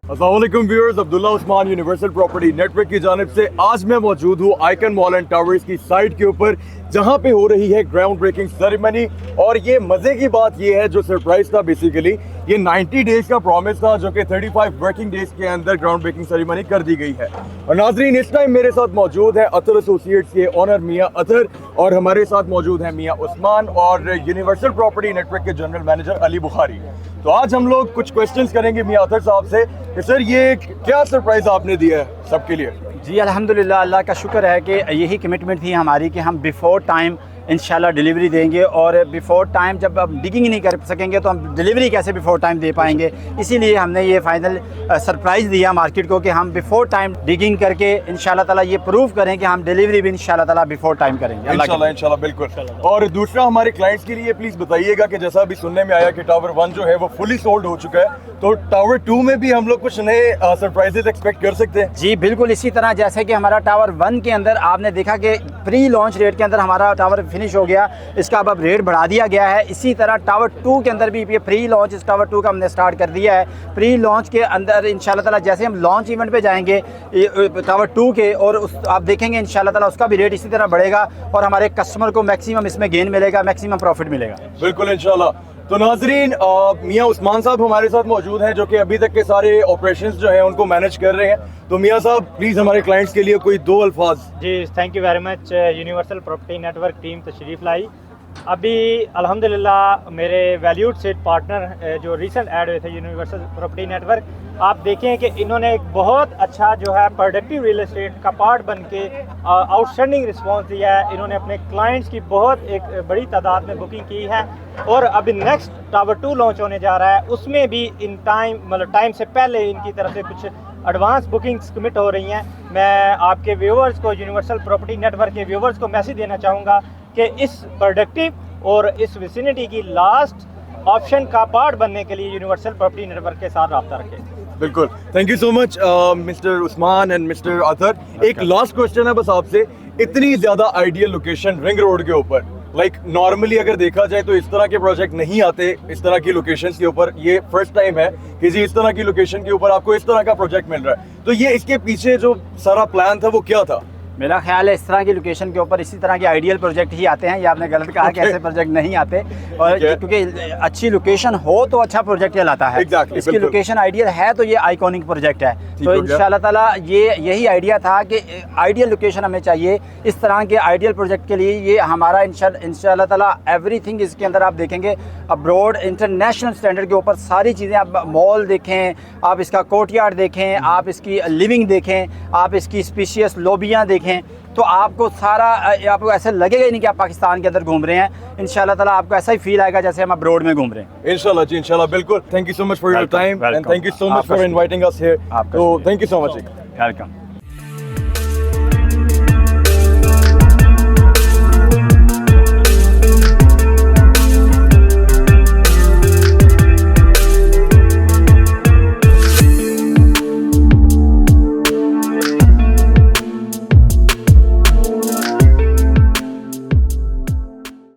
अस्सलाम वालेकुम viewers, Abdullah Usman universal property network की जानिब से आज मैं मौजूद हूँ आइकन मॉल एंड टावर्स की साइट के ऊपर, जहाँ पे हो रही है ग्राउंड ब्रेकिंग सेरेमनी। और ये मज़े की बात ये है, जो सरप्राइज था बेसिकली, ये 90 डेज का प्रॉमिस था जो कि 35 वर्किंग डेज के अंदर ग्राउंड ब्रेकिंग सेरेमनी कर दी गई है। और नाजरीन, इस टाइम मेरे साथ मौजूद है अतर एसोसिएट्स के ऑनर मियाँ अतर, और हमारे साथ मौजूद है मियाँ उस्मान और यूनिवर्सल प्रॉपर्टी नेटवर्क के जनरल मैनेजर अली बुखारी। तो आज हम लोग कुछ क्वेश्चंस करेंगे मियाँ अतर साहब से कि सर ये क्या सरप्राइज आपने दिया है सबके लिए। जी अल्हम्दुलिल्लाह, अल्लाह का शुक्र है कि यही कमिटमेंट थी हमारी कि हम बिफ़ोर टाइम इंशाल्लाह डिलीवरी देंगे। और बिफ़ोर टाइम जब अब डिगिंग नहीं कर सकेंगे तो हम डिलीवरी कैसे बिफ़ोर टाइम दे पाएंगे। इसीलिए हमने ये फाइनल सरप्राइज़ दिया मार्केट को कि हम बिफ़ोर टाइम डिगिंग करके इंशाल्लाह ताला ये प्रूव करें कि हम डिलीवरी भी इंशाल्लाह ताला बिफ़ोर टाइम करेंगे। इंशाल्लाह बिल्कुल। और दूसरा, हमारे क्लाइंट्स के लिए प्लीज़ बताइएगा कि जैसा अभी सुनने में आया कि टावर 1 जो है वो फुली सोल्ड हो चुका है, तो टावर 2 में भी हम लोग कुछ नए सरप्राइजेज एक्सपेक्ट कर सकते हैं। जी बिल्कुल, इसी तरह जैसे कि हमारा टावर 1 के अंदर आपने देखा कि प्री लॉन्च रेट के अंदर हमारा टावर फिनिश हो गया, इसका अब रेट बढ़ा दिया गया है। इसी तरह टावर 2 के अंदर भी ये प्री लॉन्च इस टावर 2 का हमने स्टार्ट कर दिया है। प्री लॉन्च के अंदर इंशाल्लाह ताला जैसे हम लॉन्च इवेंट पे जाएंगे टावर 2 के, और उस आप देखेंगे इंशाल्लाह ताला उसका भी रेट इसी तरह बढ़ेगा और हमारे कस्टमर को मैक्सिमम इसमें गेन मिलेगा, मैक्सिमम प्रॉफिट मिलेगा। बिल्कुल इंशाल्लाह। तो नाजरीन, मियाँ उस्मान साहब हमारे साथ मौजूद हैं जो कि अभी तक के सारे ऑपरेशंस जो हैं उनको मैनेज कर रहे हैं। तो मियाँ साहब प्लीज़ हमारे क्लाइंट्स के लिए कोई 2 अल्फाज। जी thank you very much. Universal property network team तशरीफ़ लाई। अभी अल्हम्दुलिल्लाह मेरे वैल्यूड सेट पार्टनर जो रिसेंट ऐड हुए थे यूनिवर्सल प्रॉपर्टी नेटवर्क, आप देखें कि इन्होंने एक बहुत अच्छा जो है प्रोडक्टिव रियल एस्टेट का पार्ट बन के आउटस्टैंडिंग रिस्पॉन्स दिया है। इन्होंने अपने क्लाइंट्स की बहुत एक बड़ी तादाद में बुकिंग की है और अभी नेक्स्ट टावर 2 लॉन्च होने जा रहा है, उसमें भी इन टाइम मतलब टाइम से पहले इनकी तरफ से कुछ एडवांस बुकिंग्स कमिट हो रही हैं। मैं आपके व्यूवर्स को, यूनिवर्सल प्रॉपर्टी नेटवर्क के व्यूवर्स को मैसेज देना चाहूँगा कि इस प्रोडक्टिव और इस विसिनिटी की लास्ट ऑप्शन का पार्ट बनने के लिए यूनिवर्सल प्रॉपर्टी नेटवर्क के साथ रब्ता रखें। बिल्कुल, thank you so much mister Usman and mister Attar. एक लास्ट क्वेश्चन है बस आपसे, इतनी ज़्यादा आइडियल लोकेशन रिंग रोड के ऊपर, नॉर्मली अगर देखा जाए तो इस तरह के प्रोजेक्ट नहीं आते इस तरह की लोकेशंस के ऊपर। ये फर्स्ट टाइम है किसी इस तरह की लोकेशन के ऊपर आपको इस तरह का प्रोजेक्ट मिल रहा है, तो ये इसके पीछे जो सारा प्लान था वो क्या था? मेरा ख्याल है इस तरह की लोकेशन के ऊपर इसी तरह के आइडियल प्रोजेक्ट ही आते हैं। ये आपने गलत कहा कि ऐसे प्रोजेक्ट नहीं आते, और क्योंकि अच्छी लोकेशन हो तो अच्छा प्रोजेक्ट कहलाता है। इसकी लोकेशन आइडियल है तो ये आइकॉनिक प्रोजेक्ट है। तो इंशाल्लाह ताला यही आइडिया था कि आइडियल लोकेशन हमें चाहिए। इस तरह के आइडियल प्रोजेक्ट के लिए ये हमारा इंशाल्लाह ताला एवरीथिंग इसके अंदर आप देखेंगे अब्रॉड इंटरनेशनल स्टैंडर्ड के ऊपर सारी चीज़ें। आप मॉल देखें, आप इसका कोर्टयार्ड देखें, आप इसकी लिविंग देखें, आप इसकी स्पेशियस लॉबियाँ देखें, तो आपको सारा आपको ऐसे लगेगा ही नहीं कि आप पाकिस्तान के अंदर घूम रहे हैं। इंशाल्लाह ताला आपको ऐसा ही फील आएगा जैसे हम अब्रॉड में घूम रहे हैं। इंशाल्लाह जी, इंशाल्लाह बिल्कुल। Thank you so much for your time and thank you so much for inviting us here. तो thank you so much. Welcome.